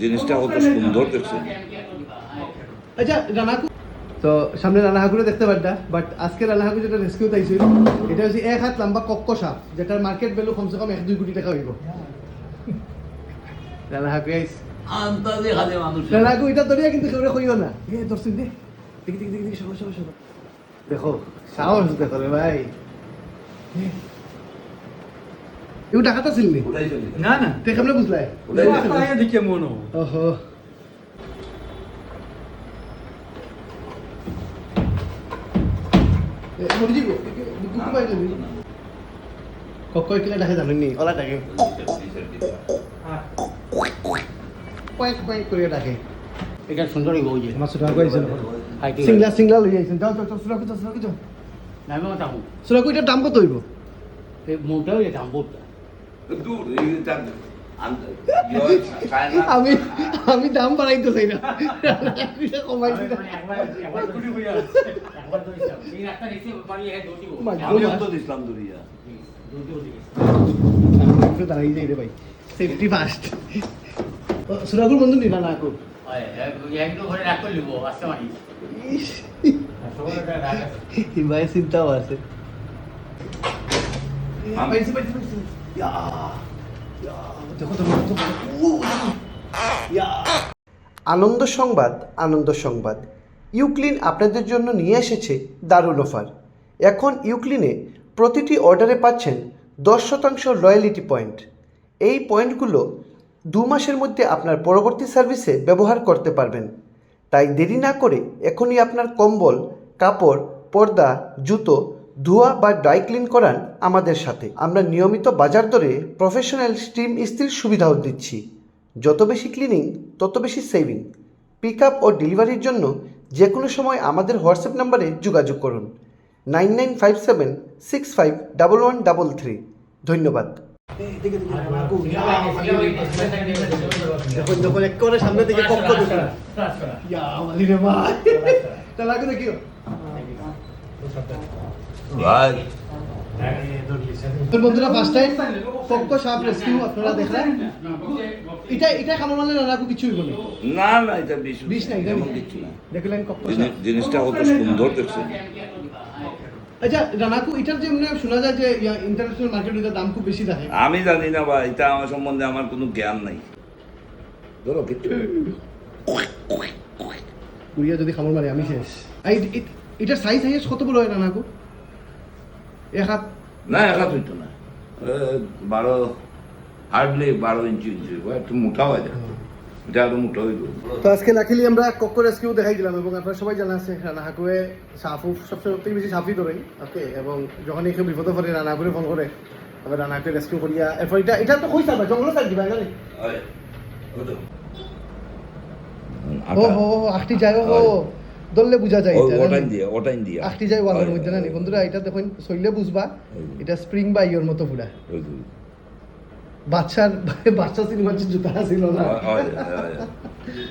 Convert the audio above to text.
জিনিসটা কত সুন্দর দেখছেন। আচ্ছা রানাকু তো সামনে রানাহাগুলো দেখতে পারতা, বাট আজকে রানাহাগু যেটা রেস্কিউ তাইছিল এটা হচ্ছে 1 হাত লম্বা কক্ক সাপ, যেটার মার্কেট ভ্যালু কমসে কম 1-2 কোটি টাকা হইব। রানাহাগু গাইস আন্দাজে খালি মানুষ রানাহাগু এটা ধরিয়া কিন্তু কেউ কইও না, এ দর্শন দে দেখি দেখি দেখি সব সব সব দেখো সাহস দেখো রে ভাই। ইউ টাকাটা ছিলনি উড়াই চলে না না তে কেমনে বুঝলাই? আপনাকে দেখে মনে ওহো মরে যাবো দুঃখ পাই যাবি কক্কই কিলা ডাকে জানেননি ওলা ডাকে কয়েক কয়েক করে ডাকে। এটা সুন্দর হইব ওই যে আমার সুরা কইছিল হাইটিং সিংলা সিংলা লই আইছেন দাও দাও সুরা কই যাও নামে তাহু সুরা কইটার দাম কত হইব? এই মোটাও এটা দামটা দূর এইটা আমি আমি দাম বাড়াইতে চাই না কমাইতে না। একবার কুড়ি হইয়া একবার তো হিসাব এই রাস্তা নিচে পারি এক দৌড়িব আমি তো ইসলাম দুরিয়া একটু দাঁড়াই যাই রে ভাই, সেফটি ফার্স্ট। সুরাগুর বন্ধু নিলা না আকু হয় একদম ঘরে রাখ করে লিব আসতে মারি সবটা রাখ ভাই চিন্তাও আছে। পাইছি আনন্দ সংবাদ, আনন্দ সংবাদ। ইউক্লিন আপনাদের জন্য নিয়ে এসেছে দারুণ অফার। এখন ইউক্লিনে প্রতিটি অর্ডারে পাচ্ছেন 10% লয়্যালিটি পয়েন্ট। এই পয়েন্টগুলো 2 মাসের মধ্যে আপনার পরবর্তী সার্ভিসে ব্যবহার করতে পারবেন। তাই দেরি না করে এখনই আপনার কম্বল, কাপড়, পর্দা, জুতো ধোয়া বা ড্রাই ক্লিন করান আমাদের সাথে। আমরা নিয়মিত বাজার দরে প্রফেশনাল স্টিম ইস্ত্রির সুবিধাও দিচ্ছি। যত বেশি ক্লিনিং তত বেশি সেভিং। পিক আপ ও ডেলিভারির জন্য যে কোনো সময় আমাদের হোয়াটসঅ্যাপ নম্বরে যোগাযোগ করুন 9957651133। ধন্যবাদ। দেখুন দেখুন একেবারে সামনে থেকে পক্ষ দেখুন। ইয়া মালি রে ভাই তা লাগে না কিও ভাই তোর বন্ধুরা ফার্স্ট টাইম পক্ষ সাপ রেস্কিউ আপনারা দেখলেন। এটা কেমন মানে রানাকু কিছু হইব না, না না এটা বিষ না, এটা এমন কিছু না। দেখলেন পক্ষ সাপ। জিনিসটা কত সুন্দর দেখছেন। আচ্ছা রানাকু এটার যে মানে শোনা যায় যে ইন্টারন্যাশনাল মার্কেটে এটার দাম খুব বেশি থাকে। আমি জানি না ভাই, এটা আমার সম্বন্ধে আমার কোনো জ্ঞান নাই। ধরো কিছু কুড়িয়া যদি খামর মারে আমি শেষ। এটার সাইজ সাইজ কত বড় হয় রানাকু? 1 হাত না একা হইতো না, 12 হার্ডলি 12 ইঞ্চি একটু মোটা হয়ে যায়, এটা আরো মোটা হইব। তো আজকে লাকিলি আমরা কক্ক রেস্কিউ দেখাই দিলাম এবং আপনারা সবাই জানা আছে রানাহাকুয়ে সাফু সবচেয়ে বেশি সাফই ধরে ওকে, এবং যখন কেউ বিপদে পড়ে রানাহাকুরে ফোন করে তবে রানাহাকুয়ে রেস্কিউ করিয়া এরপর এটা তো কই সাইড জঙ্গল সাইড দিবা জানি ও হো আখটি যায় ও দললে বুঝা যায় এটা ওটাই দিয়া আখটি যায় ওয়ালের মধ্যে না বন্ধুরা। এটা দেখুন সইলে বুঝবা এটা স্প্রিং বা ইয়োর মতো পুরা বাচ্চা সিনেমার জুতা ছিল না।